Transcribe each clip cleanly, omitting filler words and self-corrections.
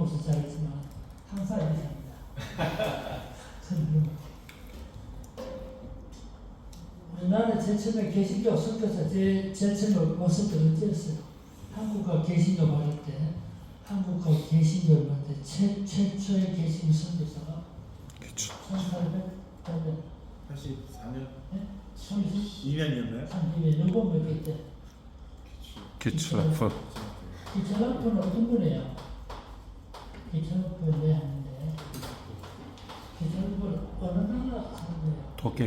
조금씩 잘했지만 항상 이렇게 합니다. 우리나라 제일 처음에 개신교 선교사 제일 처음에 왔을 때 언제였어요? 한국과 개신교 받을 때 한국과 개신교를 받을 때 최초의 개신교 선교사가 1800년 84년? 네? 2년이었나요? 32년 요번 몇개 때 기출라프. 기철라프는 어떤 분이에요? 기철라프를 왜 하는데 기철라프는 어느 나라 하는 거예요? 독일.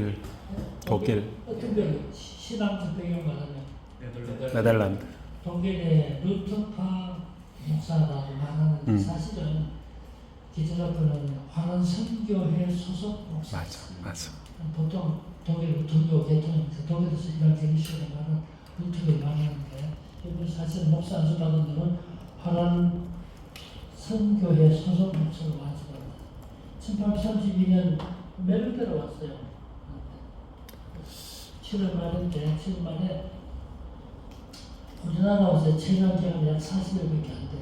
어떤 별 신앙적 배경 말하면 네덜란드. 독일의 루터파 목사라고 말하는 사실은 기철라프는 화는 선교회 소속 목사. 맞아. 보통 독일 종교 계통이니까 독일에서 이런 개신교를 말하는 루터를 말하는데 이분 사실 목사 안수 받은 분은 화란 선교회 소속 목사로 안수받았다. 1832년 멜로데로 왔어요. 7월 말인데 7월 말에 우리나라 와서 체류한 기간이 약 40일밖에 안 돼.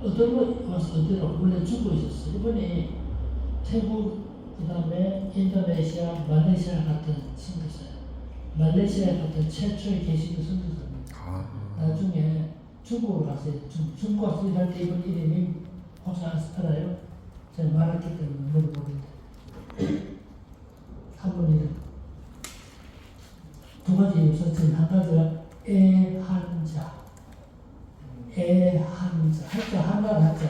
어디로 와서 어디로 원래 죽고 있었어. 이번에 태국 그 다음에 인도네시아, 말레이시아 같은 선교사예요. 말레이시아 같은 최초의 개신교 선교사입니다. 나중에 중국으로 갔어요. 중국 가서 일할 때 이번 이름이 혹시 알아요? 제가 말했기 때문에 물어보는데 한 분이 두 가지 우선 한 가지가 애한자, 한자 한나라 한자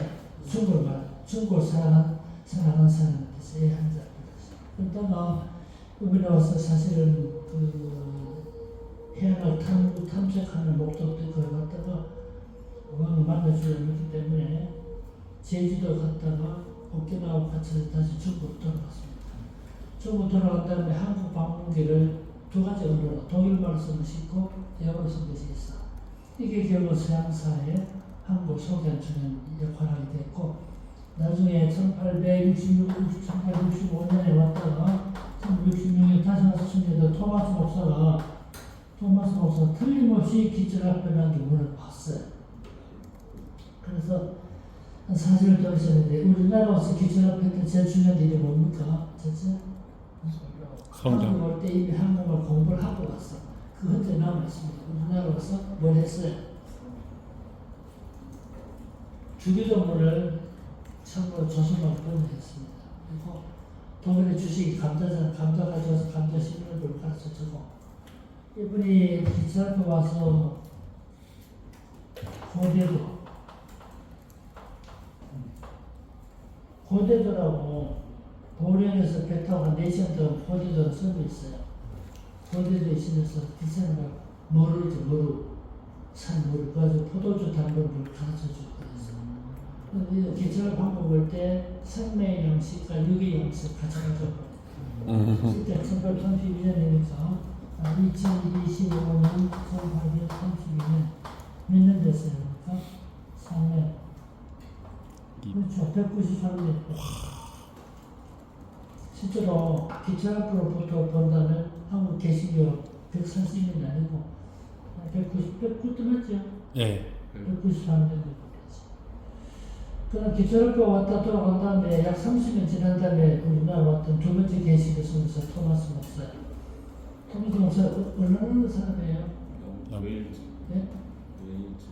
중국을 살아가는 사람을 뜻 애한자. 그러다가 이번에 와서 사실은 그 해안을 탐색하는 목적도 거기 갔다가 왕을 만나주려고 했기 때문에 제주도 갔다가 오키나와 같이 다시 중국으로 돌아갔습니다. 중국 돌아간 다음에 한국 방문기를 두 가지 언어로 독일말로 쓴 것이 있고 영어로 쓴 것이 있어. 이게 결국 서양사에 한국을 소개한 중요한 역할을 하게 됐고 나중에 1865년에 왔다가 1966년에 다시 와서 순례도 토마스 목사가 틀림없이 기철라프라는 기문을 봤어요. 그래서 한 4주를 더 있었는데 우리나라 와서 기철라프 때 제일 중요한 일이 뭡니까? 한국 올 때 이미 한국말 공부를 하고 왔어. 그 흔적이 남아있습니다. 우리나라 와서 뭘 했어요? 주기도문을 참고로 조선말로 번역했습니다. 그리고 독일의 주식이 감자 가져와서 감자 씹는 걸 가르쳐주고 이분이 기차로 와서 고대도라고 보령에서 배 타고 한 4시간 동안 고대도를 쓰고 있어요. 고대도 있으면서 기차가 산물을 그래가지고 포도주 담그는 걸 가르쳐주고 그랬어요. 기차를 방법 볼 때 생명의 양식과 육의 양식 가져가죠. 그때 1832년이니까 2025년 1832년 몇 년 됐어요? 그러니까 4년 그렇죠. 193년 실제로 기차앞으로부터 본다면 한국 개신교 140년이 아니고 190도 맞죠? 예. 193년 됐지. 그럼 기차앞으로 왔다 돌아간 다음에 약 30년 지난 다음에 우리나라 왔던 두 번째 개신교 선교사 토마스 목사. 토마스 목사 어느 나라 사람이에요? 웨일즈. 네? 웨일즈.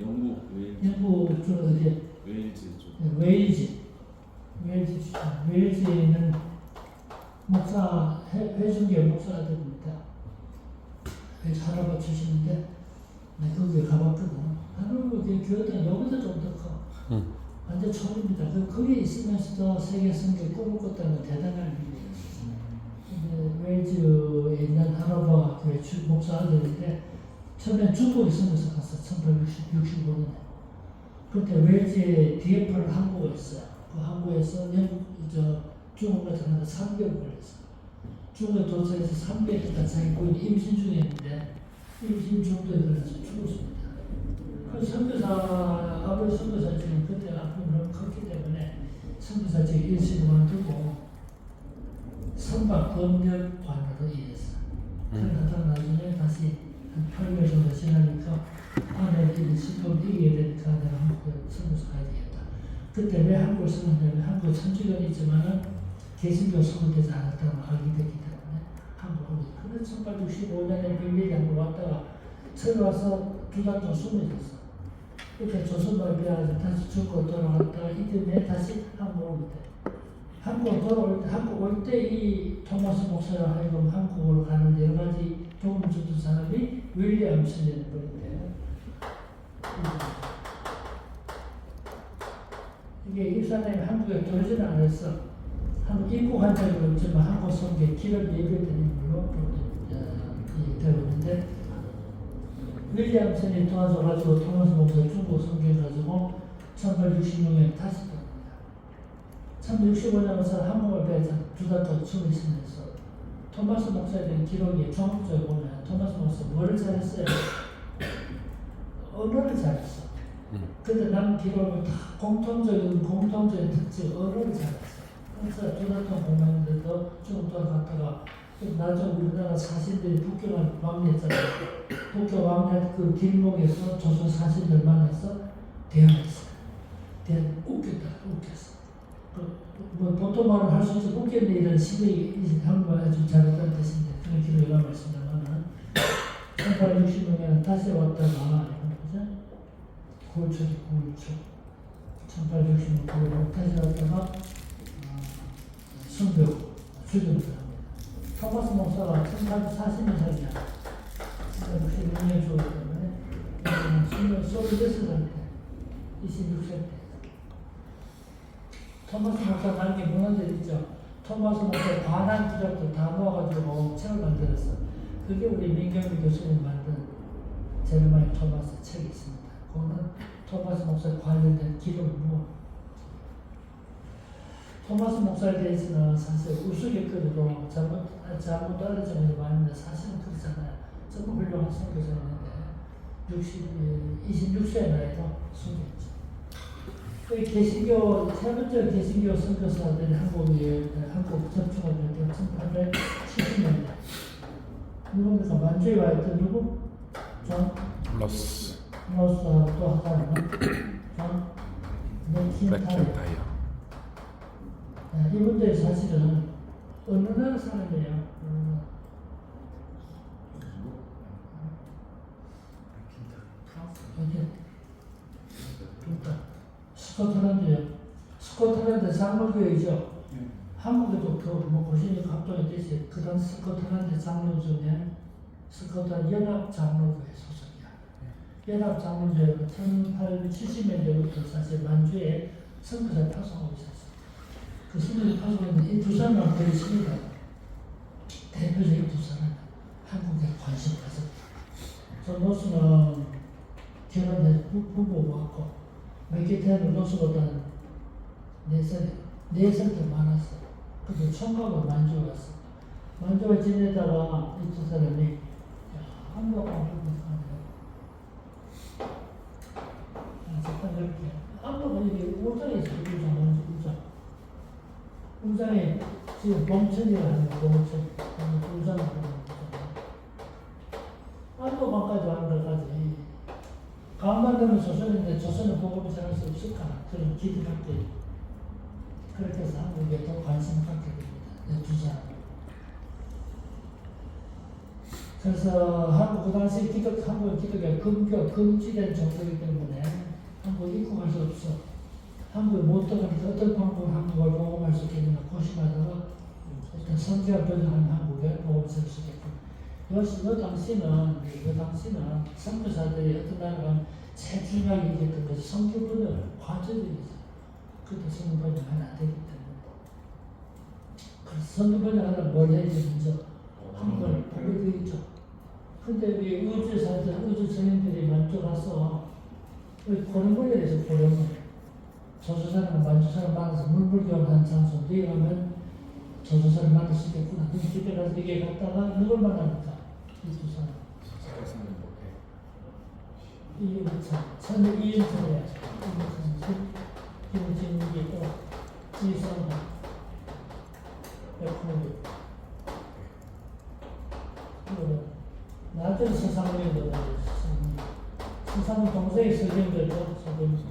영국 웨일즈. 영국 주 어디? 웨일즈 쪽. 웨일즈는 목사 회중교 목사가 됩니다. 할아버지 출신인데 내가 거기에 가봤거든. 할아버지 교회가 여기서 좀 더 커. 완전 처음입니다. 거기에 있으면서도 세계 선교에 꿈을 꿨다는 건 대단한 일이에요. 웨일즈에 있는 할아버지가 교회 목사 아들인데 처음엔 중국에 있으면서 갔어. 1865년에. 그때 웨일즈에 DF를 한국에 있어요. 그 한국에서 중국에 들어가서 3개월 걸렸어. 중국에 도착해서 3개월 동안 자기 부인이 임신 중이었는데 임신 중도에 걸려서 죽었습니다. 그 선교사, 아버지 선교사직은 그때 아픔이 너무 컸기 때문에 선교사직 일시를 만들고 선박번역관으로 일했어. 그러다가 나중에 다시 한 8개월 정도 지나니까 아내들이 식품 이기게 되니까 내가 한국에 선교사 가야 되겠다. 그때 왜 한국을 쓰느냐면 한국 천주교는 있지만은 개신교 서울대지 않았다는 알게 됐기 때문에 한국을 그래서 1865년에 빌리에 한국 왔다가 서울 와서 두 달 동안 숨어졌어. 이렇게 조선말 배워서 다시 죽고 돌아갔다가 이듬해 다시 한국 올 때. 한국 돌아올 때, 한국 올 때 이 토마스 목사로 하여금 한국으로 가는 여러 가지 도움을 줬던 사람이 윌리엄슨이라는 분인데요. 이게 이 사람이 한국에 들어오지는 않았어. 한국 입국한 적은 없지만 한국 성교에 기름 예배드리는 걸로 되고 있는데 윌리엄슨이 도와줘가지고 토마스 목사 중국 성교해가지고 1866년에 다시 들어옵니다. 1865년에서 한국을 배워서 두 달 동안 숨을 쉬면서 토마스 목사에 대한 기록이 종합적으로 보면 토마스 목사 뭐를 잘했어요? 언어를 잘했어. 근데 남 기록은 다 공통적인 특징 언어를 잘했어. 그래서 두 달 동안 공부했는데도 좀 돌아갔다가 나중에 우리나라 사신들이 북경을 왕래했잖아요. 북경 왕래 그 길목에서 조선 사신들 만나서 대화했어요. 웃겼어. 뭐 보통 말은 할 수 있지 웃겼네 이런 식의 한국말 아주 잘했다는 뜻인데 그런 기록이 남아있습니다만은 1866년에 다시 왔다가 고울초죠. 1866년에 다시 왔다가 순교 수교를 합니다. 토마스 목사가 1840년생이야. 1866년에 죽었기 때문에 26살 때 26세 때 토마스 목사 남긴 문헌들 있죠. 토마스 목사 관한 기록들 다 모아가지고 책을 만들었어. 그게 우리 민경미 교수님 만든 제르마니 토마스 책이 있습니다. 그거는 토마스 목사 관련된 기록을 모아. 토마스 목사에 대해서는 사실 우스갯거리로 잘못 알려진 게 많은데 사실은 그렇잖아요. 정말 훌륭한 선교사였는데 26세 나이로 숨졌죠. 개신교 세 번째 개신교 선교사들이 한국 접촉을 할 때 1870년대 누굽니까? 만주에 와 있던 누구? 존 로스하고 또 한 사람은 존 맥킨타이어. 이분들이 사실은 어느 나라 사람이에요? 스코틀랜드요. 스코틀랜드 장로교회죠. 한국에도 뭐 고신이 각도에 되지. 그 당 스코틀랜드 장로 중에 스코틀랜드 연합 장로교회 소속이야. 연합 장로교회가 1870년대부터 사실 만주에 선교사를 파송하고 있었어. 그 선교사를 파송하는 이 두 사람은 거의 신이다. 대표적인 두 사람 한국에 관심 가졌다. 저 노스는 결혼해 부부고 왔고 맥기태는 노스보다 4살 더 많았어. 근데 총각은 만주에 왔어. 만주에 지내다가 이 두 사람이 한국 잠깐 이렇게 한국은 이게 우장에 있어. 우장에 지금 봉천이라고 하는 봉천 우장을 하는 거잖아. 한국만까지 왔는 데까지 강만 되면 조선인데 조선은 복음을 전할 수 없을까? 그런 기대할 때 그렇게 해서 한국에 더 관심을 갖게 됩니다. 두 사람. 그래서 한국 그 당시 한국 기독교 금지된 종교이기 때문에 한국 입국할 수 없어. 한국에 못 들어가니까 어떤 방법으로 한국을 복음할 수 있겠느냐 고심하다가 일단 선지가 변형하는 한국에 복음을 전할 수 있겠고. 그 당시는 선교사들이 어떤 나라가 제일 중요하게 얘기했던 것이 성경 번역을 과제적이죠. 그때 성경 번역 하면 안 되기 때문에. 그래서 성경 번역하려면 뭘 해야지 먼저 한국을 보게 되겠죠. 근데 우리 우주 선생들이 만주 가서 고령물에 대해서 고령물 조수 사람 만주 사람 만나서 물불교환한 장소 뒤에 가면 조수 사람 만날 수 있겠구나. 그 집에 가서 이게 갔다가 누굴 만납니까? 이 두 사람. 이윤찬, 저는 이윤찬이야. 김진욱이 또 이성훈, 백호리. 나한테는 서상민도 서상민 동생이 서경대도 서경수.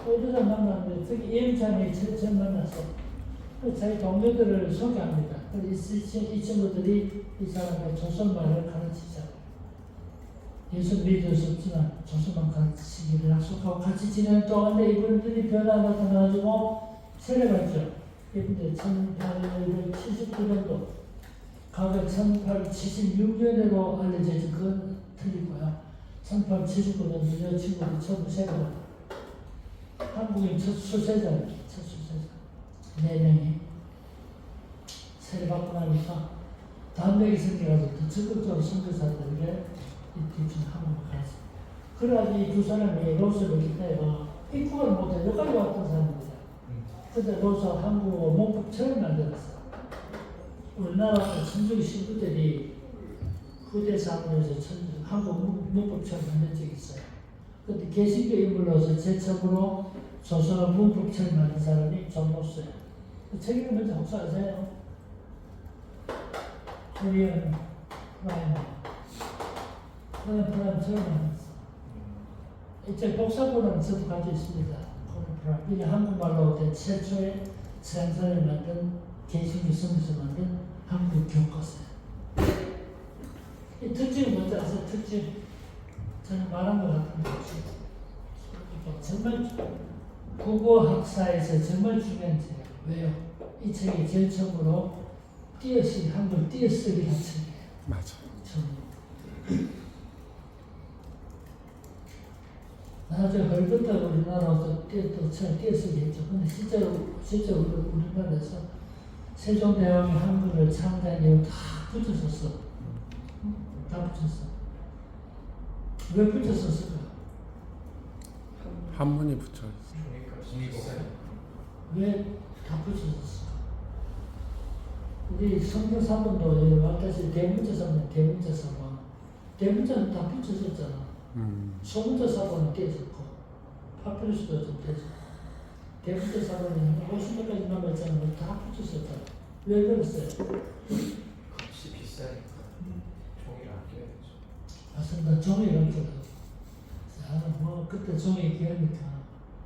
어디서 만났는데 저기 예임찬이 처음 만났어. 자기 동료들을 소개합니다. 이 친구들이 이 사람의 조선말을 가르치자. 예수 믿을 수 없지만 조선말 가르치기를 약속하고 같이 지내는 동안에 이분들이 변화가 나타나가지고 세례받죠. 이분들 1879년도 과거 1876년으로 알려져 있는 그건 틀리고요. 1879년도 여 친구들이 전부 세례받아요. 한국인 첫 수세자입니다. 첫 수세자. 4명이 세례받고 나니까 다음 명이 생겨가지고 더 적극적으로 선교사들에게 이중 한국을 가르칩니다. 그래가지고 이 두 사람이 로스를 기다려 입국을 못해 여기까지 왔던 사람입니다. 근데 로스 한국어 문법처럼 만들었어요. 우리나라 천주교 신부들이 후대 사문에서 한국 문법처럼 만든 적이 있어요. 근데 개신교 인물로서 제첩으로 조선어 문법처럼 만든 사람이 존 로스예요. 그 책을 먼저 혹시 아세요? 코리안 프라이머. 코리안 프라이머 처음 만났어. 이제 복사본은 저도 가지고 있습니다. 코리안 프라이머. 이게 한국말로 된 최초의 생선을 만든 개신교 성에서 만든 한국 교과서예요. 이 특징이 뭔지 아세요? 특징. 저는 말한 것 같은데 정말 국어 학사에서 정말 중요한 책이에요. 왜요? 이 책이 제일 처음으로 띄어쓰기, 한글 띄어쓰기 한 책이에요. 맞아. 나중에 헐부터 우리나라도 띄어쓰기 했죠. 근데 실제로 우리나라에서 세종대왕이 한글을 창작한 이후 다 붙였었어. 다 붙였어. 왜 붙였었을까? 한문이 붙여 있어. 왜 다 붙였었을까? 우리 성경 사본도 말다시피 대문자 사본, 대문자는 다 붙였었잖아. 소문자 사본은 떼졌고, 파피루스도 좀 떼졌고, 대문자 사본은 50년까지 남았잖아. 다 붙였었잖아. 왜 그랬어요? 값이 비싸니까 종이를 아껴야죠. 맞습니다. 종이를 아껴요. 뭐 그때 종이 귀하니까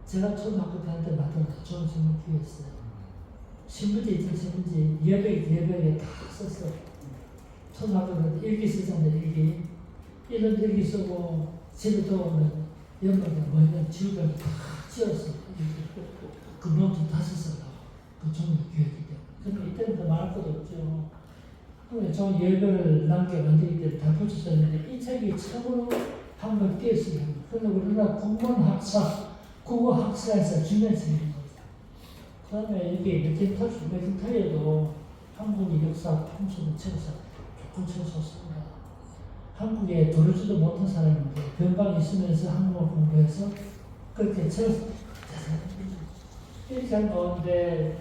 제가 초등학교 다닐 때 맡은 종이 정말 귀했어요. 신문지 있던 신문지 예배에 다 썼어. 초등학교 때 일기 쓰잖아요. 일기. 이런 일기 쓰고 집에 들어오면 연말에 뭐냐면 지우개를 다 찧었어. 그 노트 다 썼어. 그 종이 귀하기 때문에. 근데 이때는 더 말할 것도 없죠. 그래, 저 예배를 남겨 만들기 때문에 다 붙였었는데 이 책이 처음으로 한글 띄어쓰기 합니다. 그런데 우리나라 국문학사, 국어학사에서 중요한 책인 거죠. 그 다음에 이게 맥킨타이어도 한국의 역사, 풍습을 책에서 조금 책썼습니다. 한국에 들어오지도 못한 사람인데 변방에 있으면서 한국어 공부해서 그렇게 책을 이렇게 한 가운데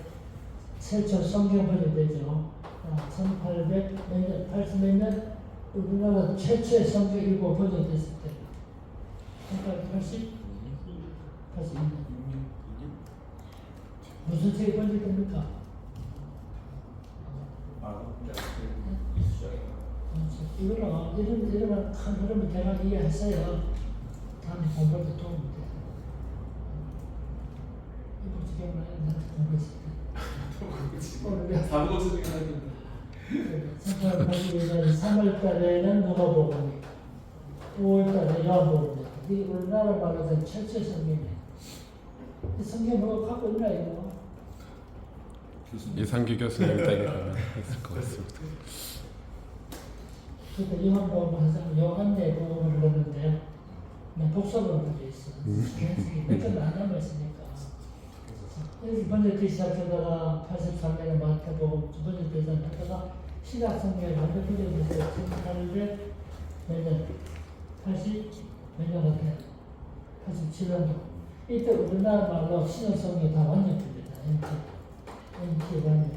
최초 성경 번역되죠. 1880년 우리나라 최초의 성경 일보 번역됐을 때 1882년 무슨 책이 번역됩니까? 이거는 이런 큰 흐름을 대강 이해했어요. 다음에 공부할 때 도움이 돼요. 이거 지금 나한테 공부했을 때 다국어 쓰기 하는데 3월달에는 누가복음이, 5월달에 요한복음이. 이게 우리나라 말로 된 최초의 성경이에요. 이 성경 뭐 갖고 있나 이거? 이상기 교수님 댁이라면 했을 것 같습니다. 그러니까 요한복음 항상 요한의 복음을 읽었는데 복사본을 가지고 있어. 몇개 안 남아있으니까. 여기 번역되기 시작하다가 83년에 마태복음 두 번째 대전 하다가 신약 성경에 완전 번역돼서 1800몇 80몇 년 같아요. 87년도. 이때 우리나라 말로 신약 성경이 다 완전됩니다. NT 완전.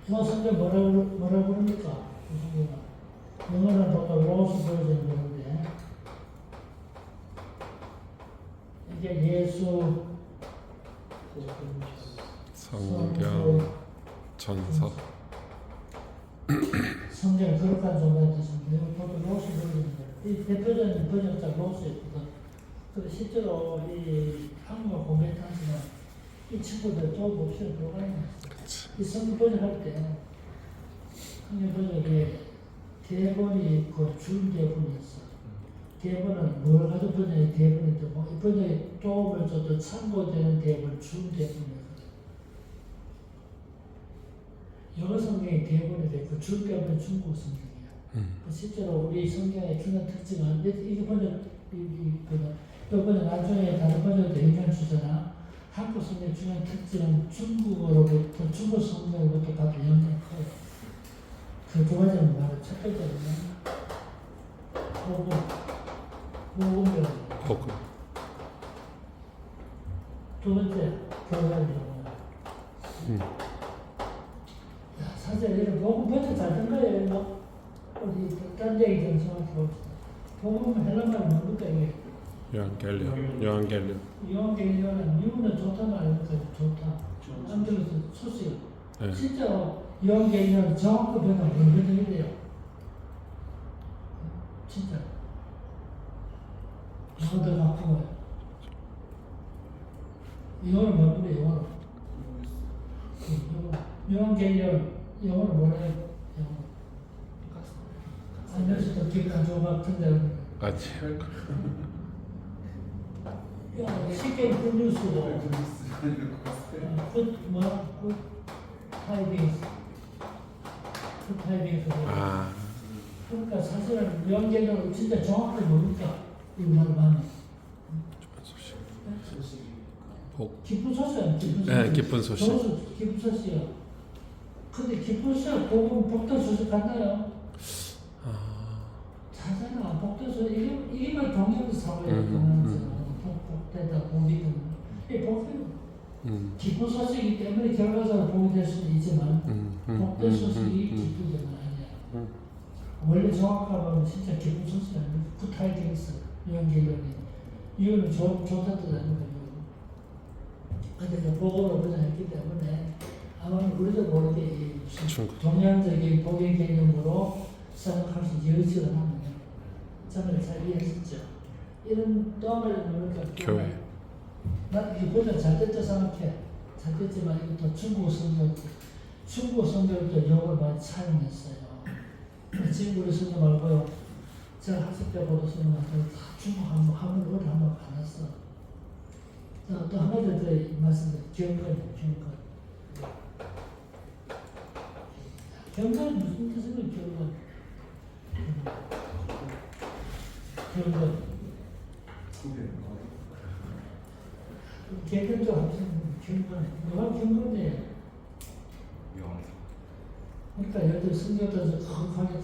저 성경 뭐라고 부릅니까? 영어는 보통 로스 버전 그런데 이게 예수 성경 전서 성경 그렇게 존재했습니다. 보통 로스 버전입니다. 이 대표적인 번역자 로스였거든. 그 실제로 이 한국어 공부했다는 이 친구들 또 몹시를 들어가는 이 성경 번역할 때 성경 번역에 대본이 그 줄 대본이었어. 대본은 뭘 가지고 번역이 대본이 되고 이 번역에 도움을 줘도 참고되는 대본 줄 대본이었거든. 영어 성경의 대본이 되고 줄 대본은 중국 성경이야. 실제로 우리 성경의 중요한 특징은 이게 번역 이번에 나중에 다른 번역도 영향 주잖아. 한국 성경의 중요한 특징은 중국어로부터 중국 성경으로부터 받은 영향이 커요. 그 두 가지는 바로 첫 번째는 복음이라고. 복음. 두 번째 교회라고. 사실 이런 복음 번역 잘 된 거예요. 뭐 우리 딴 얘기 좀 생각해 봅시다. 복음은 헬라말 뭡니까 이게? 요한겔리온. 요한계시록은 미국은 좋다 말이니까 좋다. 남들에서 소식. 네. 실제로 요한계시록 정확히 변화가 얼마나 돼요? 진짜. 이거도 바꾼 거예요. 이거는 몇 분의 영어로? 요한계시록 영어로 뭐라 해요? 안녕하세요. 기가족 같은데. 같이. 쉽게 끊을 수도. 굿타이빙스. 아, 그러니까 사실은 명계는 진짜 정확하게 모르니까 이말만 소식. 복. 기쁜 소식이야. 기쁜 소식. 네, 기쁜 소식. 기쁜 소식이야. 근데 기쁜 소식 복음 복도 소식 같나요? 자잖아. 복도 소식 이게만 동양도 사고예요. 복되다 복이든 이 복이 기쁜 소식이기 때문에 결과적으로 복이 될 수도 있지만 복된 소식이 기쁜 건 아니야. 원래 정확하면 진짜 기쁜 소식이 아니고 굿타이딩스 요한계시록이 이거는 좋다 뜻 아니거든요. 근데 복음으로 번역했기 때문에 아마 우리도 모르게 무슨 동양적인 복의 개념으로 생각할 수 여지가 남아요. 저는 잘 이해했죠. 이런 또 하나는 뭐니까 교회. 난 이게 번역 잘 됐다 생각해. 잘 됐지만 이것도 중국 성경을 또 영어를 많이 사용했어요. 지금 우리 성경 말고요. 제가 학습 때 보던 성경한테 다 중국 한문으로 한번 받았어. 자, 또 한 가지 더 말씀드릴게요. 경건 무슨 뜻이에요? 경건. 개근도 합치면 경건. 뭐가 경건이에요? 그러니까 예를 들어 성경에서 거하게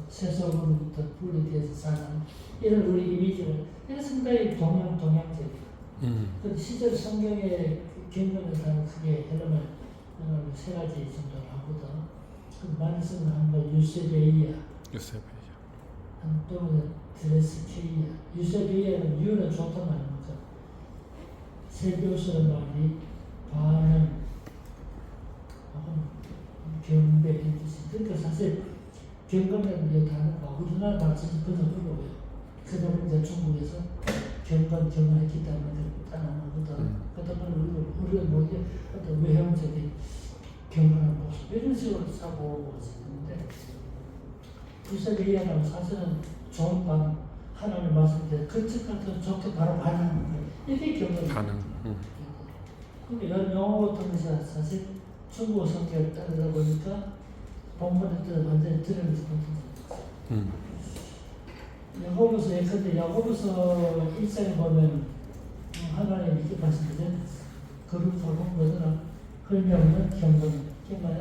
세속으로부터 분리돼서 사는 이런 우리 이미지를 상당히 동양적이에요. 그 실제로 성경의 경건에서는 크게 헬름을 세 가지 정도를 하거든. 그 많이 쓰는 한번 유세베이아 또는 드레스케이아. 유세베이아는 유는 좋단 말입니다. 세교수는 말이 반응, 경배 이런 뜻이. 그러니까 사실 경건이라는 단어가 우리나라 말씀에서 그대로 흘러요. 그다음에 이제 중국에서 경건했기 때문에 따라하거든. 그다음에 우리가 뭐지 어떤 외형적인 경건한 모습 이런 식으로 사고 있는데 유세베이아는 사실은 좋은 반응, 하나님 말씀대 그쪽한테 좋게 바로 반응하는 거예요. 이게 경건. 그러니까 영어 같은 것이 사실 중국어 성격을 따르다 보니까 본문의 뜻을 완전히 들으면서 본다. 야고보서 예컨대 야고보서 1장에 보면 하나님 이렇게 말씀드린 거룩하고 뭐더라 헐명은 경건 이게 뭐야?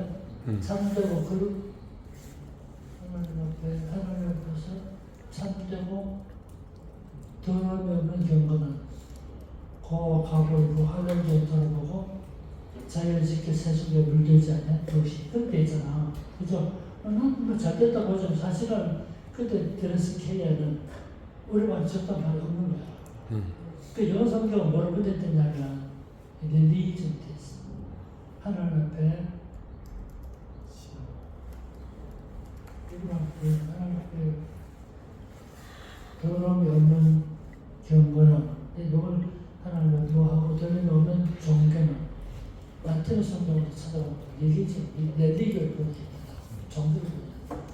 참되고 거룩 하나님 앞에서 참되고 더러움없는 경건은 고와 가보이고 하늘 정도를 보고 자연을 지켜 세속에 물들지 않는 도시 그때 있잖아. 그죠? 난잘 됐다 보자면 사실은 그때 드레스케이아는 우리만 줬단 말이 없는 거야. 그 영어 성경은 뭐라고 됐냐면 릴리전 테스트. 하나님 앞에 하나님 앞에 더러움이 없는 경건은 이걸 하나님을 뭐하고 더러움이 없는 종교는 라틴어 성경으로 찾아보면 렐리기를 보게 됩니다. 종교를 보게 됩니다.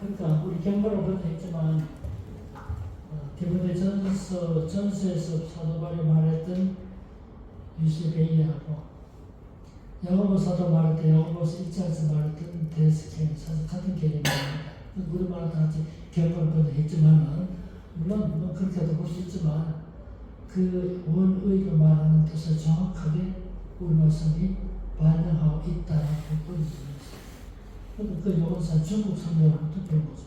그러니까 우리 경건을 보도 했지만 디모데전서에서 사도 바울이 말했던 유시베이하고 야고보 사도 말할 때 야고보서 1장에서 말했던 데스케 사실 같은 개념입니다. 우리말로 다 같이 경건을 보도 했지만은 물론 그렇게도 볼 수 있지만 그 원의가 말하는 뜻을 정확하게 우리 말씀이 반영하고 있다라고 보여줍니다. 그 요건사 중국 성경으로부터 배운 거죠.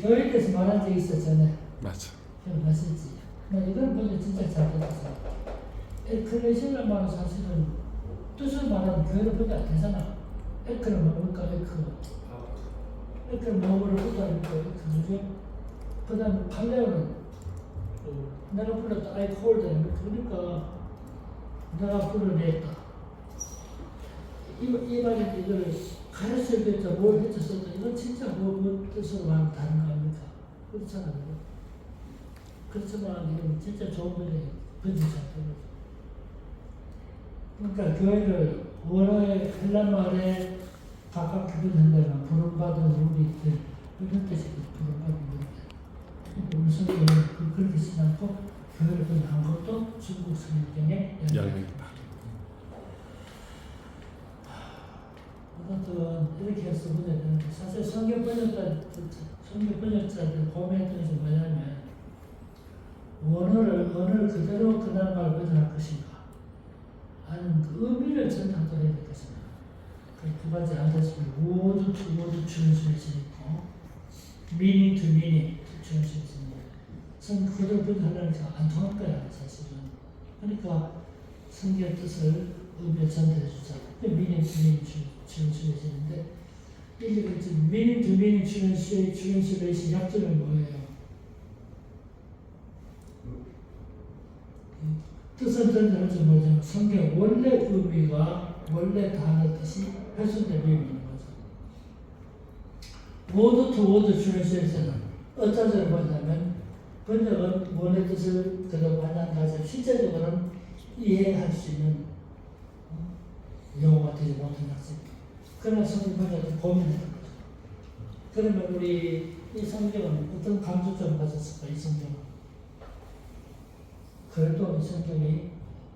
교회에 대해서 말한 적이 있었잖아요. 맞아. 기억나시지? 이걸 보면 진짜 잘 됐어요. 에클레시아를 말하는 사실은 뜻을 말하면 교회를 보지 안 되잖아. 에클을 먹을까 에클을 먹으러 보다니까 에클이죠. 그 다음 팔레오는 내가 불렀다 I called them. 그러니까 내가 불러냈다. 이 말인데 이걸 가르칠 때 뭘 해줬었다. 이건 진짜 뭐 뜻으로 말하면 다른 거 아닙니까? 그렇잖아요. 그렇지만 이건 진짜 좋은 분이 번지 않거든요. 그러니까 교회를 원어의 헬란말에 가깝게 분한다면 부름받은 우리들 이런 뜻이 부름받은 우리들. 우리 성경은 그렇게 쓰지 않고 교회를 분한 것도 중국 성경에 열매다. 아무튼 이렇게 해서 보면 사실 성경 번역자들 고민했던 것이 뭐냐면 언어를 그대로 그날 말 번역할 것인가 아니면 그 의미를 전하도록 해야 될 것인가. 두 가지 알다시피 word to word translation이 있고 meaning to meaning translation이 성경 그대로 번역하려니까 안 통할 거야 사실은. 그러니까 성경 뜻을 의미를 전달해 주자. meaning to meaning translation인데 이게 지금 meaning to meaning translation 약점은 뭐예요? 뜻은 전달하지 못하면 성경 원래 의미가 원래 단어 뜻이 훼손된 의미인 거죠. word to word translation은 어떤 점을 보냐면 번역은 원래 뜻을 그대로 반영하지 실제적으로는 이해할 수 있는 용어가 되지 못한 학생. 그러나 성경 번역은 고민하는 거죠. 그러면 우리 이 성경은 어떤 강조점을 가졌을까? 이 성경은 그래도 이 성경이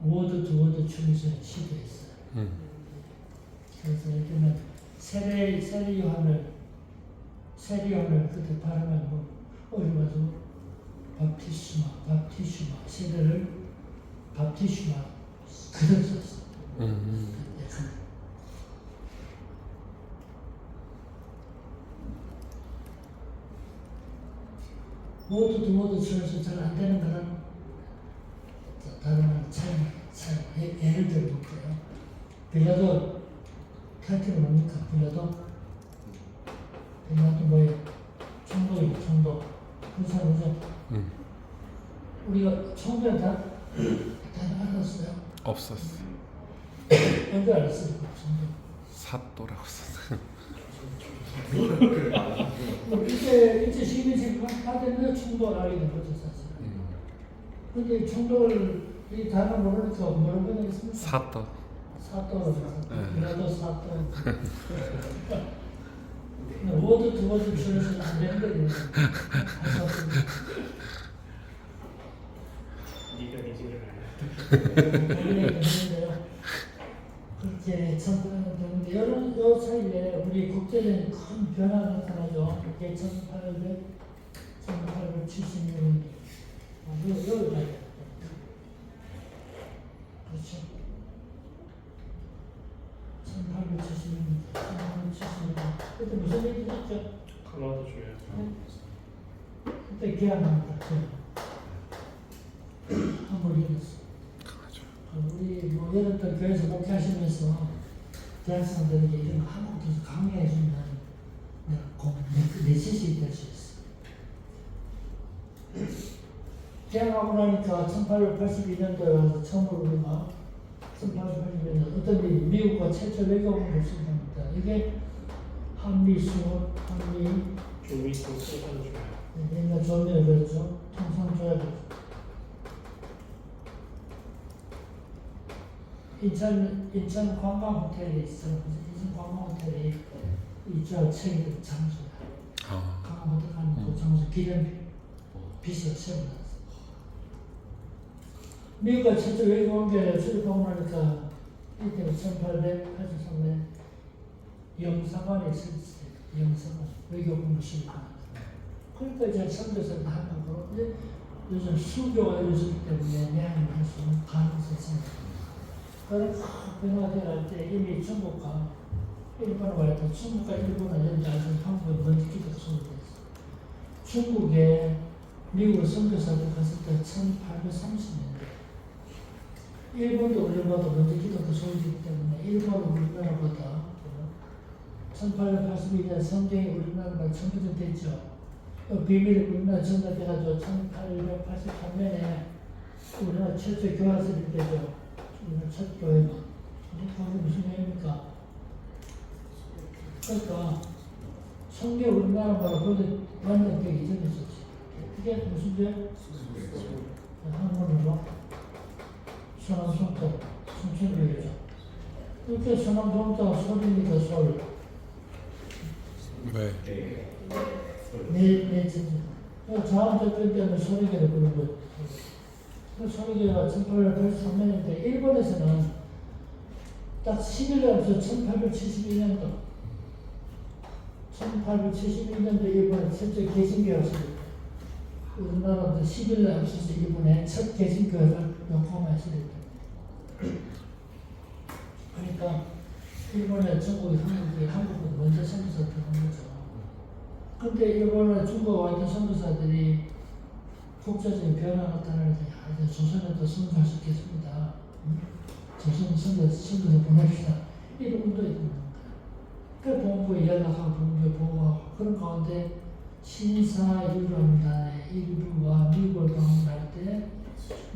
word to word translation 시도했어요. 그래서 예를 들면 세례 요한을 그때 발음한 거 어려가지고 밥티슈마 세례를 밥티슈마 그대로 썼어. 모두 translation 잘 안 되는 거는 다른 차이 예를 들어볼게요. 빌라도 타이틀이 뭡니까? 빌라도 뭐예요? 총독 그렇죠? 우리가 총독을 다 알았어요? 없었어. 언제 알았어요? 총독 사또라고 썼어. 이제 시민식 받으면 총독을 알게 된 거죠 사실. 근데 총독을 이 단어 모르니까 뭐라고 해야겠습니까? 사또. 빌라도 사또. word to word translation 안 되는 거예요. 네가 이제를 그렇게 전달되는데 요 사이에 우리 국제적인 큰 변화가 나타나죠. 이게 1870년 여기 가야 돼. 그렇죠. 1870년 그때 무슨 일이 있었죠? 강화도 줘야 그때 계약합니다. 한번 일어났어. 우리 여러 번 교회에서 목회하시면서 대학생들에게 이런 한국에서 강의해 준다는 내시시 될 수 있어. 개항하고 나니까 1882년도에 와서 처음으로 우리가 1882년도 어떤 일이 미국과 최초 외교관을 했습니다. 이게 한미수원, 한미, 조미수 소산조. 옛날 조미를 그랬죠. 통상조약을. 인천 관광호텔이 있어. 인천 관광호텔이 이쪽 책이 장소야. 아, 관광호텔 가는 그 장소 기념비 빚이 세워놨어. 미국과 최초 외교관계 출입방문하니까 이때 1883년 영사관에 있을 때 영사관 외교공무실 그러니까 이제 선교사를 하는 거고 이제 요즘 수교가 이루어지기 때문에 내한을 할 수 있는 가능성이 있습니다. 그런 변화될 때 이미 중국과 일본을 말했다. 중국과 일본은 현재 아주 한국에 먼저 기독 소유됐어. 중국에 미국 선교사들 갔을 때 1830년대 일본도 우리보다 먼저 기독교 소유되기 때문에 일본은 우리나라보다 1882년 성경이 우리나라가 전개됐죠. 비밀이 우리나라 전달돼가지고 1883년에 우리나라 최초의 교화설이 되죠. 우리나라 첫 교회가. 그게 무슨 얘기입니까? 그러니까 성경 우리나라 말로 그게 완전되기 전에 있었지. 그게 무슨 죄? 한국으로 소남성도 성천교회죠. 그렇게 소남성도 소리니까 솔. 왜? 내 진짜. 자원적변 때문에 소리교를 부르는 거예요. 그 소리교가 1883년인데 일본에서는 딱 10일 앞서 1871년도 1871년도 일본에 최초 개신교가 시작했어요. 우리나라도 10일 앞서서 일본에 첫 개신교회를 요코하마에 그러니까 일본에 중국이 한국보다 먼저 선교사 들어간 거죠. 근데 일본이나 중국과 같은 선교사들이 국제적인 변화가 나타나는데 이제 조선에도 선교할 수 있겠습니다. 조선 선교사 보냅시다. 이런 운동이 있는 거예요. 그 본부에 연락하고 본부에 보고하고 그런 가운데 신사유람단의 일부가 미국을 방문할 때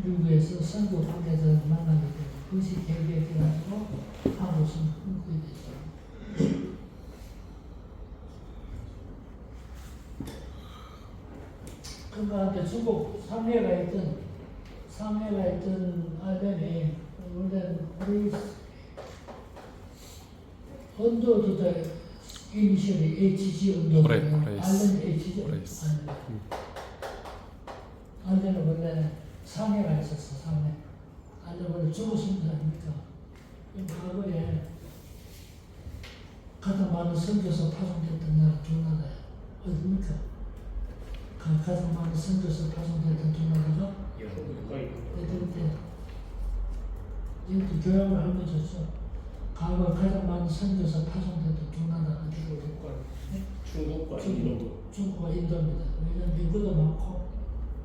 미국에서 선교 관계자를 만나게 되고 그것이 계획돼가지고 한국 선교 끊게 되죠. 그 가운데 중국 상해가 있던 아련이 원래 우리 언도도 이니셜이 HG 언도거든요. 알렌 HG 알렌은 원래 상해가 있었어. 상해. 알렌 원래 중국 선교 아닙니까? 과거에 가장 많은 선교사 파송됐던 나라 두 나라야. 어디입니까? 가장 많은 선교사 파송됐던 두 나라죠? 영국과 일본. 애들 때 이것도 교양을 알려줬어. 과거 가장 많은 선교사 파송됐던 두 나라 어디고 중국과 인도. 중국과 인도입니다. 왜냐면 인구도 많고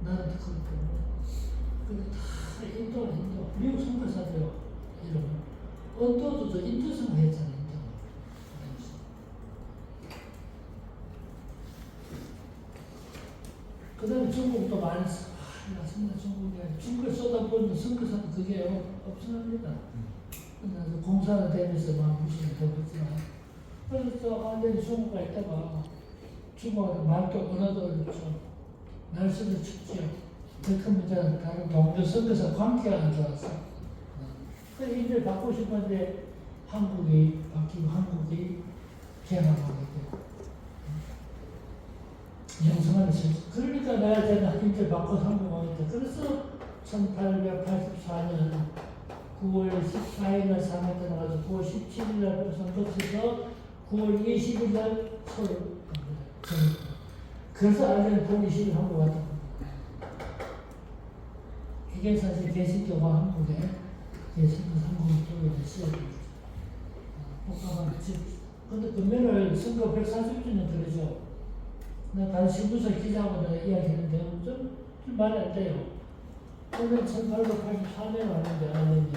나라도 크기 때문에. 근데 다 인도. 미국 선교사들요. 이름은 언도도 저 인도 선교했잖아요. 인도. 그 다음에 중국도 많이 써. 맞습니다. 중국에 쏟아부은 선교사도 그게 없습니다. 그래서 공사가 되면서 막 무슨 되고 있지만 그래서 완전히 중국가 있다가 중국은 말도 언어도 어렵죠. 날씨도 춥지요. 그 큰 문제는 다른 동료 선교사 관계가 안 좋았어. 그래서 이제 바꾸고 싶은데 한국이 바뀌고 한국이 개방하게 되고 영성하면서 그러니까 내가 제가 이제 바꿔서 한국 오니까 그래서 1884년 9월 14일날 상해 떠나가지고 9월 17일날 부산 거쳐서 9월 20일날 서울 갑니다. 그래서 아직 9월 20일 한국 왔다. 이게 사실 개신교가 한국에 개신교 한국 쪽에 시작입니다. 복잡한 근데 금년을 선거 140주년 들으죠. 내가 다른 신부사 기자하고 내가 이야기했는데 좀 말이 안 돼요. 오늘 1884년에 왔는데 아니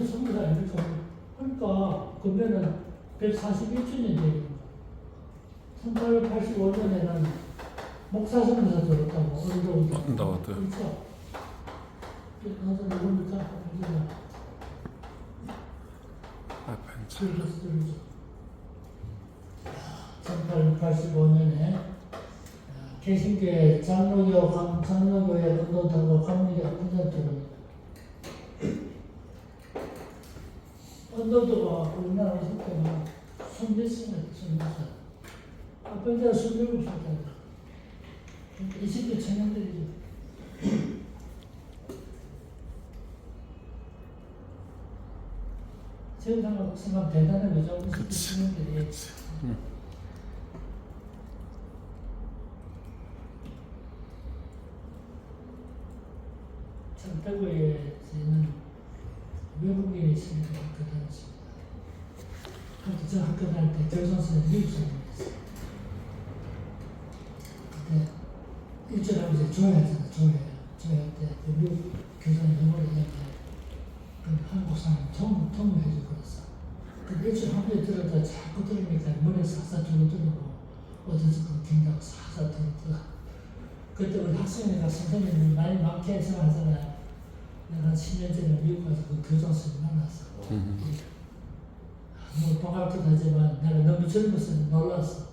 선교사 아닙니까? 그러니까 그러면은 141주년 되는 거야. 1885년에는 목사 선교사 들었다고 언더우드. 그렇죠? 그래서 누굽니까? 아, 반찬. 들으죠. 1885년에 개신교의 장로교회 운동하고 감리교 한전도는 언더도가 우리나라 있을 때는 손댔습니다. 아빠가 27살이다. 20대 청년들이죠. 지금 생각하면 대단한 거죠. 20대 청년들이. 창대구에는 외국인이 있으니까 학교 다녔습니다. 저 학교 다닐 때 교장선생님 미국 사람이었어요. 그때 일주일하고 조회하잖아. 조회할 때 미국 교장이 영어를 이야기해. 한국 사람 통역해주고 그랬어. 근데 일주일 한 번에 들었다 자꾸 들으니까 머리에 싹싹 들고 어디서 그 긴장 싹싹 들었더라. 그때 우리 학생이니까 선생님이 많이 많게 생각하잖아요. 내가 10년 전에 미국 가서 그 교장 선생님 만났어. 뭐 반갑기도 하지만 내가 너무 젊어서 놀랐어.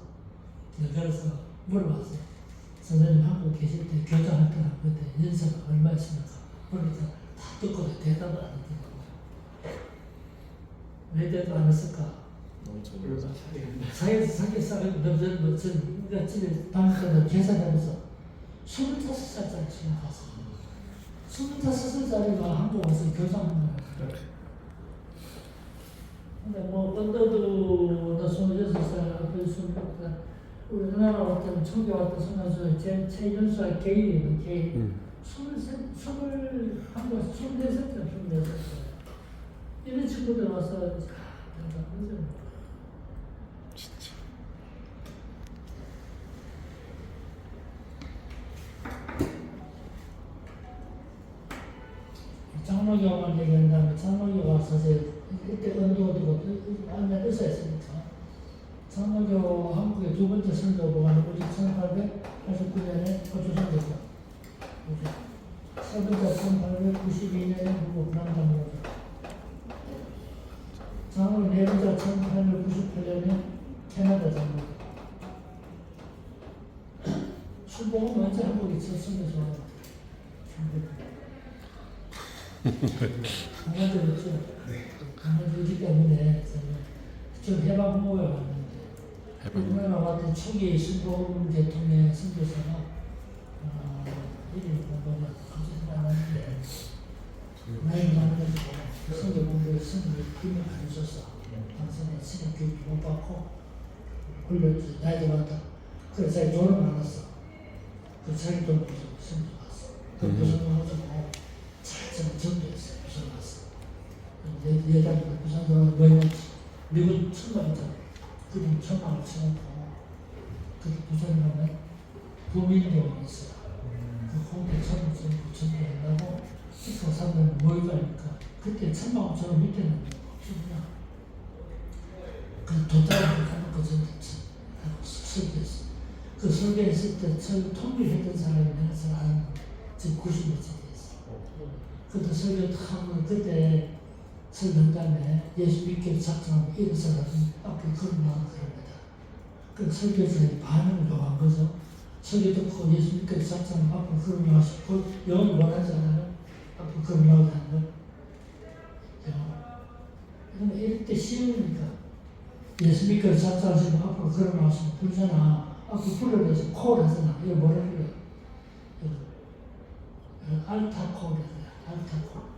그래서 물어봤어. 선생님 한국 계실 때 교장할 때는 그때 연세가 얼마였습니까? 그러니까 다 듣고 대답을 안 하더라고. 왜 대답 안 했을까? 사기 싸가지고 너무 젊어. 우리가 집에 방에서 계산하면서 25살짜리 생각했어. 25살짜리가 한국 와서 교장하는 거야. 근데 뭐 언더도 26살, 앞에 26살, 우리나라 왔던 청교 왔던 선수 최연수와 게일이는 게일. 24살짜리. 이런 친구들 와서 대단하죠. 진짜. 장로교만 얘기한 다음에 장로교가 사실 이때 언도도 완전 의사였으니까 장로교 한국의 두 번째 선교부가 누구지? 1889년에 호주 선교죠. 세 번째 1892년에 미국 남장로죠. 장로 네 번째 1898년에 캐나다 장로죠. 출봉은 먼저 한국에 쳤으면서 강화도였죠. 강화도이기 때문에 좀 해방 후에 왔는데 우리나라 왔던 초기 신봉 대통령 선교사가 이름이 뭐가 갑자기 나왔는데 나이 많아가지고 선교 공부에 선교를 힘을 안 줬어. 당선에 신학 교육 못 받고 올렸지. 나이도 많다. 그래서 자기 돈을 많았어. 그 자기 돈 가지고 선교 갔어. 그 무슨 가지고 잘 전도했어요. 부산 갔어. 예단이가 부산 가면 뭐였지? 미국 천막 있잖아. 그분 천막을 쳐놓고 그 부산 가면 구민대원이 있어요. 그 홍대 천막 쳐놓고 전도하려고 식사 사람들 모이가니까 그때 천막을 저 밑에는 없었구나. 그 도자기를 해놓고 전도하고 설교했어. 그 설교했을 때 통일했던 사람이 내가 잘 아는 지금 90년째 그때 설교 하면 그때 설명담에 예수 믿기를 작정하고 일어서가지고 앞에 걸어나온 겁니다. 그 설교자의 반응을 요한 거죠. 설교 듣고 예수 믿기를 작정하고 앞에 걸어나오시고 영어를 원하지 않아요? 앞에 걸어나오다는 걸. 그러면 이럴 때 쉬우니까 예수 믿기를 작정하시고 앞으로 걸어나오시면 부르잖아. 앞에 불러내서 콜 하잖아. 이거 뭐라 그래? 알타콜. 알타콜.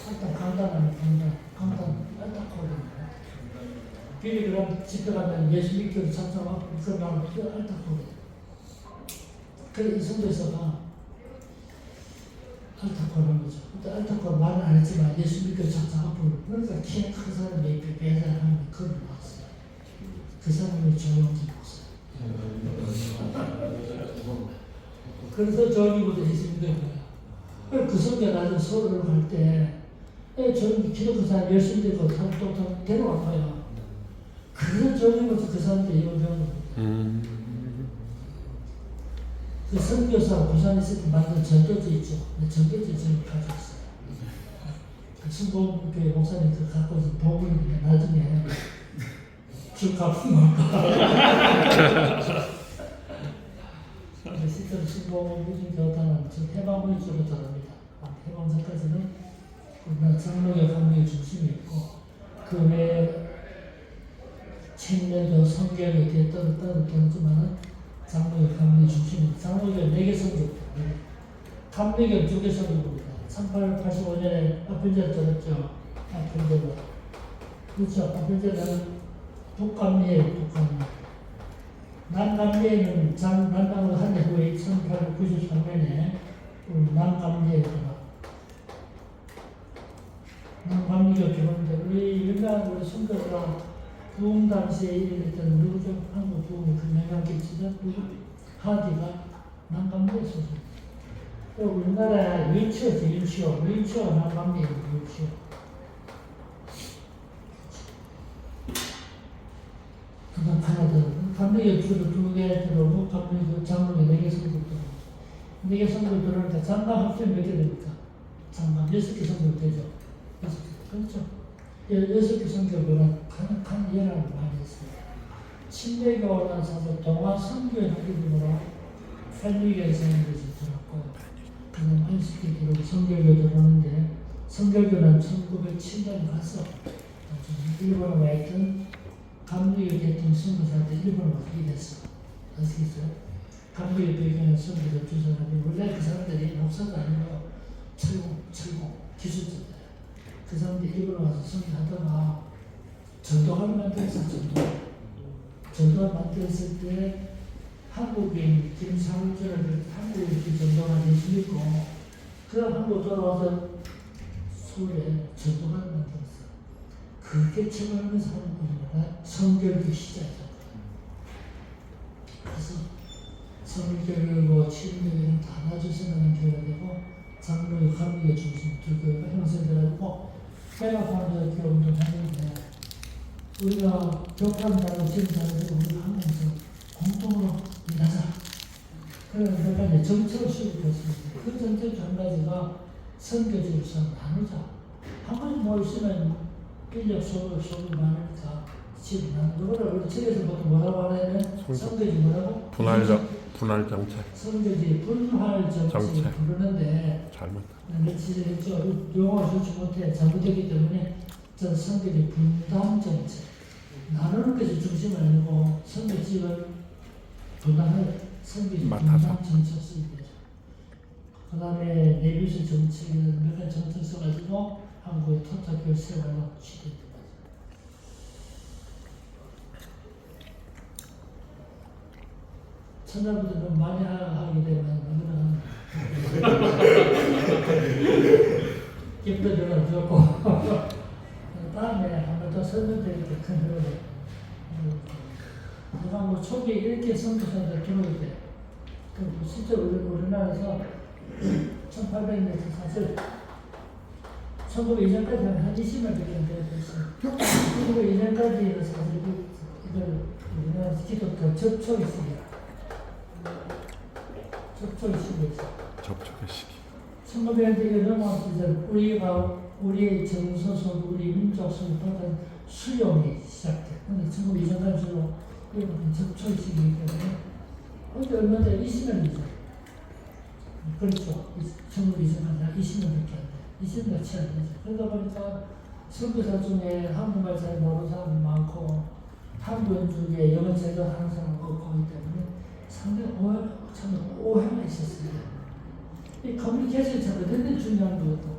일단 강단하는 강단 알타콜입니다. 빌리그람 집에 가면 예수 믿기를 작정하고 그러면 그 알타콜이에요. 그래 이 성도에서가 알타콜한 거죠. 그때 알타콜 말은 안 했지만 예수 믿기를 작정하고 그러니까 키 큰 사람이 배달 하는 그걸 나왔어요. 그 사람이 조용히 목사예요. 그래서 저기부터 예수 믿는 거야. 그 성경 나중에 서울을 갈 때 저기 기독교 사람 열심히 되고 또 데려갈 거야. 그래서 저기부터 그 사람들이 이거 배우는 거야. 그 선교사 부산에 있을 때 만든 전도지 있죠. 전도지 저를 가져왔어요. 그 순복음교회 목사님 그 갖고 있는 복음인데 나중에 줄 갚으면 실제로 순복음 무중교단은 지금 해방 위주로 들어갑니다. 해방 전까지는 우리나라 장로교 감리의 중심이 있고 그 외에 책임도 성경에 대해 떨어지만은 장로교 감리 중심입니다. 장로교 4개 성교입니다. 감리교 2개 성교입니다. 1885년에 아필제를 들었죠. 아필제가. 그렇죠. 아필제는 북감리예요. 북감리. 남감리에는 난방으로 한 해 후에 1893년에 남감리에 들어. 남감리가 개발인데 우리 유명한 우리 선교가 부흥 당시에 일했던 누구죠? 한국 부흥이 그 영향 끼치던 누구? 하디가 남감리에 있었어요. 우리나라 유치원이죠. 유치원 남감리에 유치원. 그다음 하나 더. 감리교 주로 2개 들어오고 감리교 장로교 4개 성도 들어오고 4개 성도 들어오니까 장가 합치면 몇 개 됩니까? 장가 6개 성도 되죠. 6개. 그렇죠. 6개 성교는 간 연합을 많이 했어요. 침례교는 사실 동화 성교의 학교들로 펠리게 성교에서 들었고 그다음 안식교 들어오고 성결교 들어오는데 성결교는 1907년에 가서 일본에 와 있던 감리교 대통령 선교사한테 일본으로 가게 됐어. 아시겠어요? 감리교 배경에 선교사 두 사람이 원래 그 사람들이 목사가 아니고 철공, 기술자들. 그 사람들이 일본으로 와서 선교하다가 전도관을 만들었어. 전도관 만들었을 때 한국인 김상철을 한국인 전도관이 있고 그 한국 돌아와서 서울에 전도관을 만들었어. 그게 처음하면서 하는 거니까 성결교 시작이다. 그래서 성결교, 치료교회는 다 나눠 생각하는 교회가 되고 장로교, 감리교 중심 두 교회가 형성되고 해방하면서 교회 운동하는데 우리가 교파한다고 지금 잘해서 우리가 하면서 공동으로 일하자. 그래서 몇 가지 정책을 수립했습니다. 그 정책 중 한 가지가 선교지로서 나누자. 한 가지 뭐 있으면 인력 소득 많으니까 집 누구를 우리 집에서 보통 뭐라고 하냐면 성교지 뭐라고? 분할 정책. 성교지 분할 정책을 부르는데 며칠 했죠. 용어를 좋지 못해 잘못했기 때문에 저 성교지 분담 정책 나누는 것이 중심이 아니고 성교지를 분담을 성교지 분담 정책 쓰이죠. 그 다음에 내비스 정책이라는 몇 가지 정책 써가지고 한국의 토착교회 세워가 시대입니다. 천하분들은 많이 하게 되면 기쁘지는 좋고 다음에 한 번 더 설명드릴게요. 큰 흐름을. 제가 뭐 초기 이렇게 선교사들 들어올 때 실제 우리나라에서 1800년대 사실 천국 이전까지 한 20만 정도 됐어요. 천국 이전까지는 사실 이걸 우리나라 기독교 접촉의 시기야. 접촉의 시기였어. 접촉의 시기. 1900년대에 넘어와서 우리의 정서속, 우리 민족성을 받은 수용이 시작돼. 근데 천국 이전까지로 이건 접촉의 시기이기 때문에 근데 얼마 전에 20년이죠. 그렇죠. 천국 이전까지 20년밖에 안 돼. 20년 채 안 되죠. 그러다 보니까 선교사 중에 한국말 잘 모르는 사람이 많고 한국인 중에 영어 제대로 하는 사람이 없고 하기 때문에 상당히 오해가 있었어요. 이 커뮤니케이션이 참 굉장히 중요한 것도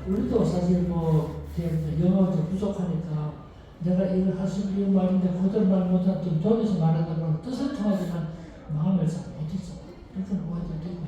우리도 사실 뭐 영어가 부족하니까 내가 이걸 할 수 있는 이 말인데 그들 말 못하면 돈에서 말한다고 뜻은 통하지만 마음을 잘 못했어. 그런 오해도 되고